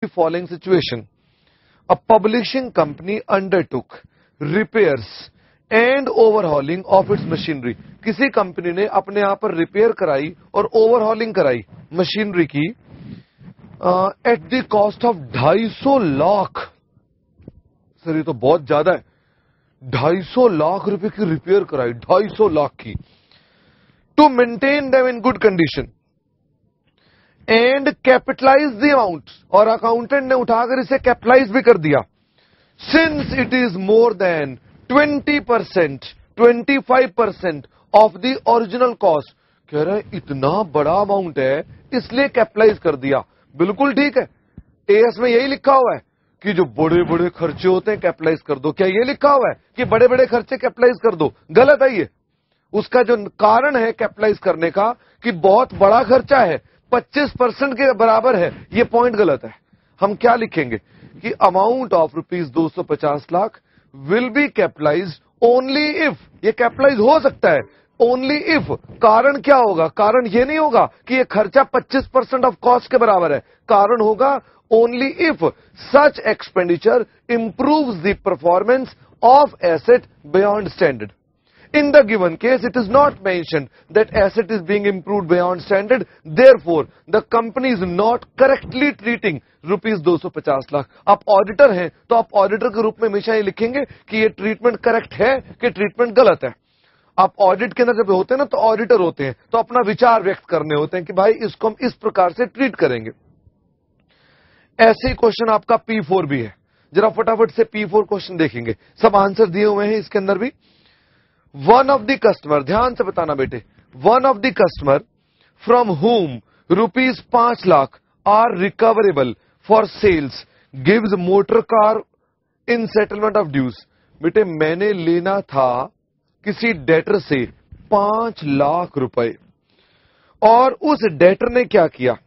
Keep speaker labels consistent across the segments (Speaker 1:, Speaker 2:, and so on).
Speaker 1: following situation. A publishing company undertook repairs and overhauling of its machinery. किसी company ने अपने आप पर रिपेयर कराई और ओवरहॉलिंग कराई मशीनरी की at the cost of 250 lakh. Sir ये तो बहुत ज्यादा है. 250 लाख रुपए की रिपेयर कराई, 250 लाख की, to maintain them in good condition and capitalise the amount. और अकाउंटेंट ने उठाकर इसे कैपिटलाइज भी कर दिया. Since it is more than 20%, 25% of the original cost. कह रहा है इतना बड़ा अमाउंट है इसलिए कैपिटलाइज कर दिया. बिल्कुल ठीक है, एएस में यही लिखा हुआ है कि जो बड़े बड़े खर्चे होते हैं कैपिटलाइज कर दो. क्या ये लिखा हुआ है कि बड़े बड़े खर्चे कैपिटलाइज कर दो? गलत है ये. उसका जो कारण है कैपिटलाइज करने का कि बहुत बड़ा खर्चा है, 25% के बराबर है, ये पॉइंट गलत है. हम क्या लिखेंगे कि amount of rupees 250 lakh will be capitalise only if. ये कैपिटलाइज हो सकता है ओनली इफ. कारण क्या होगा? कारण ये नहीं होगा कि ये खर्चा 25% ऑफ कॉस्ट के बराबर है. कारण होगा only if such expenditure improves the performance of asset beyond standard. In the given case, it is not mentioned that asset is being improved beyond standard. Therefore, the company is not correctly treating rupees 250 lakh. आप auditor हैं तो आप auditor के रूप में हमेशा ये लिखेंगे कि ये ट्रीटमेंट करेक्ट है कि ट्रीटमेंट गलत है. आप ऑडिट के अंदर जब होते हैं ना तो ऑडिटर होते हैं तो अपना विचार व्यक्त करने होते हैं कि भाई इसको हम इस प्रकार से ट्रीट करेंगे. ऐसे ही क्वेश्चन आपका P4 भी है. जरा फटाफट से P4 क्वेश्चन देखेंगे. सब आंसर दिए हुए हैं इसके अंदर भी. वन ऑफ द कस्टमर, ध्यान से बताना बेटे, one of the customer from whom rupees 5 lakh are recoverable for sales gives motor car in settlement of dues. बेटे मैंने लेना था किसी डेटर से 5 लाख रुपए और उस डेटर ने क्या किया?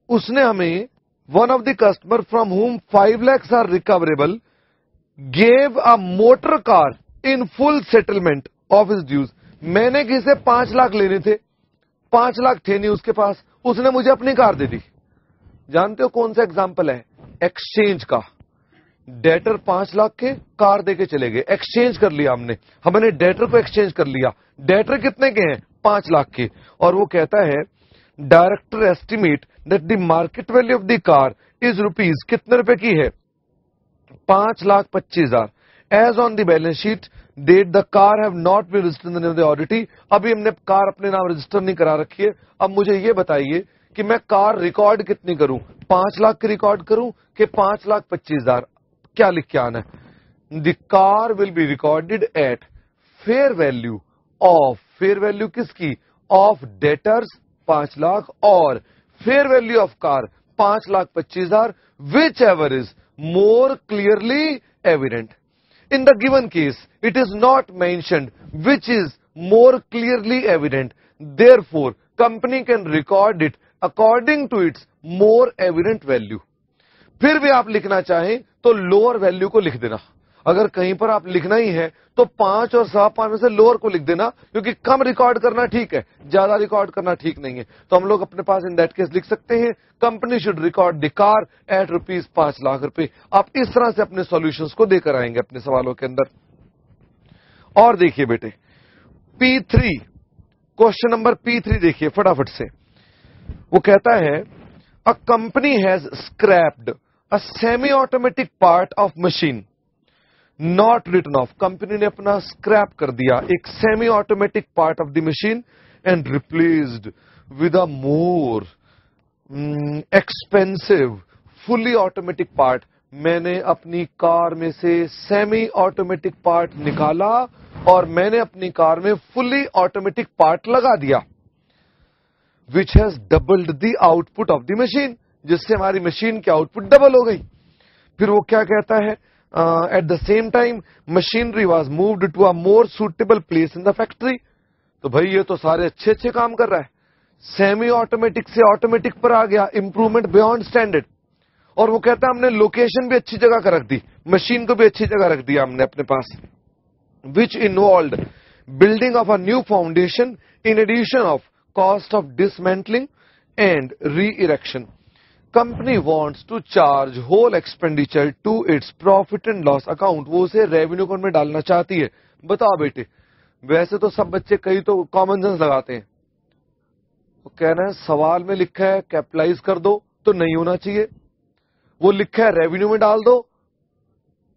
Speaker 1: उसने हमें, one of the customer from whom 5 lakhs are recoverable gave a motor car in full settlement of his dues. मैंने किसे 5 लाख लेने थे, 5 लाख थे नहीं उसके पास, उसने मुझे अपनी कार दे दी. जानते हो कौन सा एग्जाम्पल है? एक्सचेंज का. डेटर 5 लाख के, कार दे के चले गए, एक्सचेंज कर लिया हमने डेटर को एक्सचेंज कर लिया. डेटर कितने के हैं? 5 लाख के. और वो कहता है director estimate that the market value of the car is rupees, कितने रुपए की है? 5,25,000. As on the balance sheet date the car have not been registered in the name of the auditee. अभी हमने कार अपने नाम रजिस्टर नहीं करा रखी है. अब मुझे ये बताइए कि मैं कार रिकॉर्ड कितनी करूं? 5 लाख की रिकॉर्ड करूं कि 5,25,000? क्या लिख के आना है? The car will be recorded at fair value of, fair value किसकी? ऑफ डेटर्स 5 लाख और fair value of car 5,25,000, which ever is more clearly evident. In the given case, it is not mentioned which is more clearly evident. Therefore, company can record it according to its more evident value. फिर भी आप लिखना चाहें तो lower value को लिख देना. अगर कहीं पर आप लिखना ही है तो 5 और 5.25 में से लोअर को लिख देना, क्योंकि कम रिकॉर्ड करना ठीक है, ज्यादा रिकॉर्ड करना ठीक नहीं है. तो हम लोग अपने पास इन दैट केस लिख सकते हैं company should record the car eight rupees 5 lakh रुपए. आप इस तरह से अपने सॉल्यूशंस को देकर आएंगे अपने सवालों के अंदर. और देखिए बेटे P3, क्वेश्चन नंबर P3 देखिए फटाफट से. वो कहता है a company has scrapped a semi automatic part of machine not written off. Company ने अपना स्क्रैप कर दिया एक semi automatic part of the machine and replaced with a more expensive fully automatic part. मैंने अपनी कार में से semi automatic part निकाला और मैंने अपनी कार में फुली ऑटोमेटिक पार्ट लगा दिया, which has doubled the output of the machine, जिससे हमारी मशीन की आउटपुट डबल हो गई. फिर वो क्या कहता है? At the same time, machinery was moved to a more suitable place in the factory. तो भाई ये तो सारे अच्छे अच्छे काम कर रहा है. सेमी ऑटोमेटिक से ऑटोमेटिक पर आ गया, इंप्रूवमेंट बियॉन्ड स्टैंडर्ड. और वो कहता है हमने लोकेशन भी अच्छी जगह का रख दी, मशीन को भी अच्छी जगह रख दिया हमने अपने पास. Which involved building of a new foundation in addition of cost of dismantling and re-erection. Company wants to charge whole expenditure to its profit and loss account. वो उसे रेवेन्यू अकाउंट में डालना चाहती है. बताओ बेटे, वैसे तो सब बच्चे कई तो कॉमन सेंस लगाते हैं. वो कहना है सवाल में लिखा है कैपिटलाइज कर दो तो नहीं होना चाहिए, वो लिखा है रेवेन्यू में डाल दो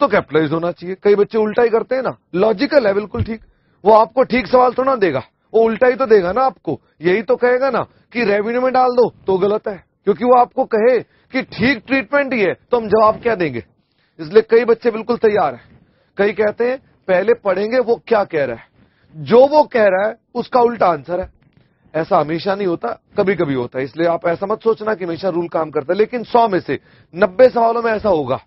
Speaker 1: तो कैपिटलाइज होना चाहिए. कई बच्चे उल्टा ही करते हैं ना. लॉजिकल है, बिल्कुल ठीक. वो आपको ठीक सवाल थोड़ा देगा, वो उल्टा ही तो देगा ना आपको. यही तो कहेगा ना कि रेवेन्यू में डाल दो तो गलत है, क्योंकि वो आपको कहे कि ठीक ट्रीटमेंट ही है तो हम जवाब क्या देंगे. इसलिए कई बच्चे बिल्कुल तैयार हैं. कई कहते हैं पहले पढ़ेंगे वो क्या कह रहा है, जो वो कह रहा है उसका उल्टा आंसर है. ऐसा हमेशा नहीं होता, कभी कभी होता है. इसलिए आप ऐसा मत सोचना कि हमेशा रूल काम करता है. लेकिन 100 में से 90 सवालों में ऐसा होगा.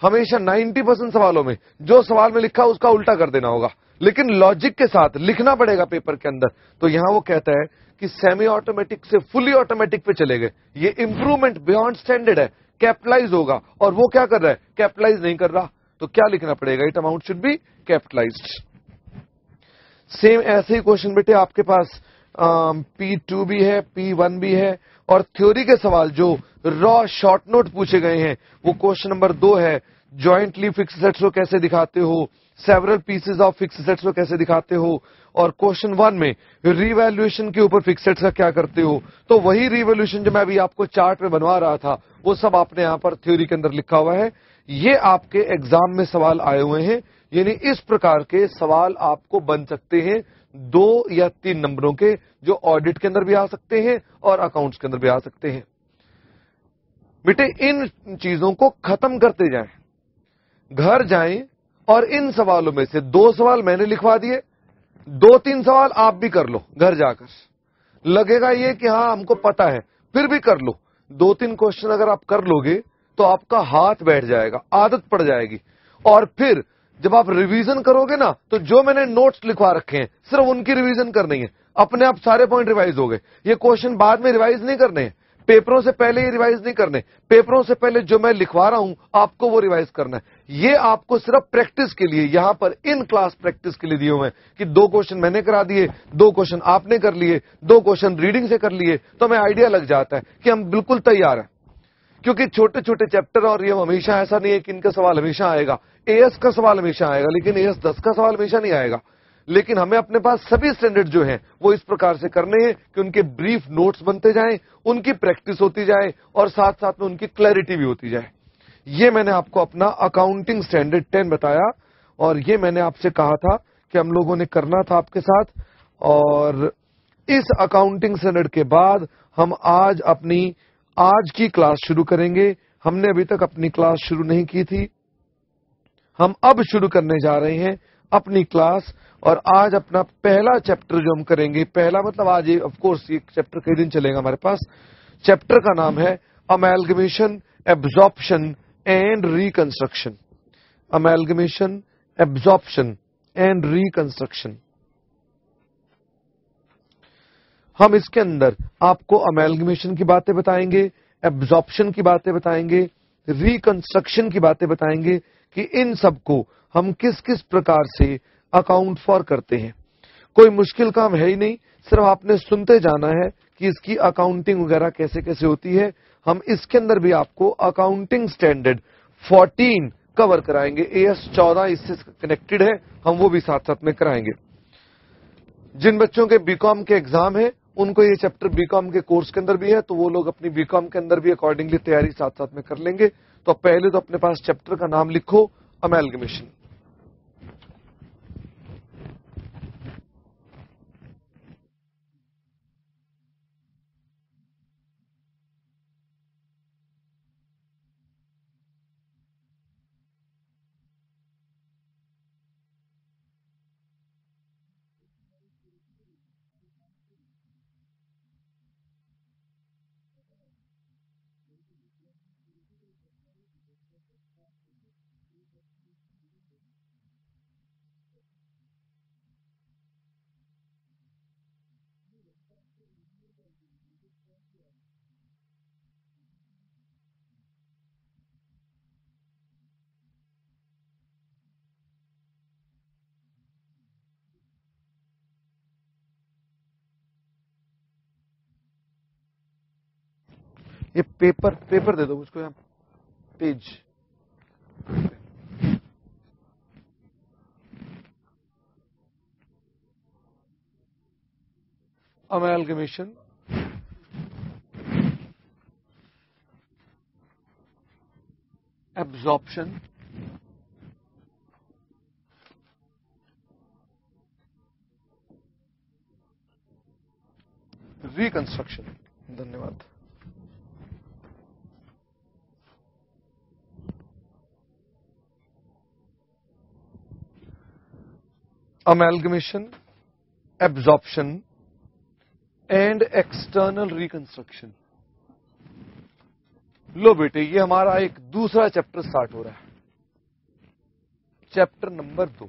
Speaker 1: हमेशा 90% सवालों में जो सवाल में लिखा उसका उल्टा कर देना होगा, लेकिन लॉजिक के साथ लिखना पड़ेगा पेपर के अंदर. तो यहां वो कहता है कि सेमी ऑटोमेटिक से फुली ऑटोमेटिक पे चले गए. ये इंप्रूवमेंट बियॉन्ड स्टैंडर्ड है, कैपिटलाइज होगा. और वो क्या कर रहा है, कैपिटलाइज नहीं कर रहा. तो क्या लिखना पड़ेगा, it amount should be capitalised. Same ऐसे ही क्वेश्चन बेटे आपके पास P2 भी है, P1 भी है. और थ्योरी के सवाल जो रॉ शॉर्ट नोट पूछे गए हैं वो क्वेश्चन नंबर 2 है, जॉइंटली फिक्स सेट्स को कैसे दिखाते हो, several pieces of fix sets को कैसे दिखाते हो. और क्वेश्चन 1 में रिवैल्यूएशन के ऊपर फिक्स सेट्स का क्या करते हो. तो वही रिवैल्यूएशन जो मैं अभी आपको चार्ट में बनवा रहा था वो सब आपने यहां पर थ्योरी के अंदर लिखा हुआ है. ये आपके एग्जाम में सवाल आए हुए हैं. यानी इस प्रकार के सवाल आपको बन सकते हैं 2 या 3 नंबरों के, जो ऑडिट के अंदर भी आ सकते हैं और अकाउंट्स के अंदर भी आ सकते हैं. बेटे इन चीजों को खत्म करते जाएं, घर जाएं और इन सवालों में से 2 सवाल मैंने लिखवा दिए, 2-3 सवाल आप भी कर लो घर जाकर. लगेगा ये कि हां हमको पता है, फिर भी कर लो. 2-3 क्वेश्चन अगर आप कर लोगे तो आपका हाथ बैठ जाएगा, आदत पड़ जाएगी. और फिर जब आप रिवीजन करोगे ना, तो जो मैंने नोट्स लिखवा रखे हैं सिर्फ उनकी रिवीजन करनी है. अपने आप सारे पॉइंट रिवाइज हो गए. ये क्वेश्चन बाद में रिवाइज नहीं करने हैं, पेपरों से पहले ही रिवाइज नहीं करने. पेपरों से पहले जो मैं लिखवा रहा हूं आपको वो रिवाइज करना है. ये आपको सिर्फ प्रैक्टिस के लिए यहां पर इन क्लास प्रैक्टिस के लिए दिए हुए हैं कि 2 क्वेश्चन मैंने करा दिए, 2 क्वेश्चन आपने कर लिए, 2 क्वेश्चन रीडिंग से कर लिए, तो हमें आइडिया लग जाता है कि हम बिल्कुल तैयार हैं. क्योंकि छोटे छोटे चैप्टर और ये हमेशा ऐसा नहीं है कि इनका सवाल हमेशा आएगा. एएस का सवाल हमेशा आएगा, लेकिन एएस 10 का सवाल हमेशा नहीं आएगा. लेकिन हमें अपने पास सभी स्टैंडर्ड जो हैं वो इस प्रकार से करने हैं कि उनके ब्रीफ नोट्स बनते जाएं, उनकी प्रैक्टिस होती जाए और साथ साथ में उनकी क्लैरिटी भी होती जाए. ये मैंने आपको अपना अकाउंटिंग स्टैंडर्ड 10 बताया, और ये मैंने आपसे कहा था कि हम लोगों ने करना था आपके साथ. और इस अकाउंटिंग स्टैंडर्ड के बाद हम आज की क्लास शुरू करेंगे. हमने अभी तक अपनी क्लास शुरू नहीं की थी, हम अब शुरू करने जा रहे हैं अपनी क्लास. और आज अपना पहला चैप्टर जो हम करेंगे, पहला मतलब आज ये ऑफ कोर्स ये चैप्टर कई दिन चलेगा हमारे पास. चैप्टर का नाम है amalgamation, absorption and reconstruction. Amalgamation, absorption and reconstruction. हम इसके अंदर आपको अमेलगमेशन की बातें बताएंगे, एब्जॉर्प्शन की बातें बताएंगे, रिकंस्ट्रक्शन की बातें बताएंगे कि इन सबको हम किस किस प्रकार से अकाउंट फॉर करते हैं. कोई मुश्किल काम है ही नहीं, सिर्फ आपने सुनते जाना है कि इसकी अकाउंटिंग वगैरह कैसे कैसे होती है. हम इसके अंदर भी आपको अकाउंटिंग स्टैंडर्ड 14 कवर कराएंगे. एएस 14 इससे कनेक्टेड है, हम वो भी साथ साथ में कराएंगे. जिन बच्चों के बीकॉम के एग्जाम है उनको ये चैप्टर बीकॉम के कोर्स के अंदर भी है, तो वो लोग अपनी बीकॉम के अंदर भी अकॉर्डिंगली तैयारी साथ साथ में कर लेंगे. तो पहले तो अपने पास चैप्टर का नाम लिखो, अमेलगमेशन. یہ پیپر دے دو مجھ کو یہاں پیج. Amalgamation, absorption, reconstruction. دھنیواد. Amalgamation, absorption and external reconstruction. لو بیٹے یہ ہمارا ایک دوسرا چیپٹر سٹارٹ ہو رہا ہے. Chapter number 2.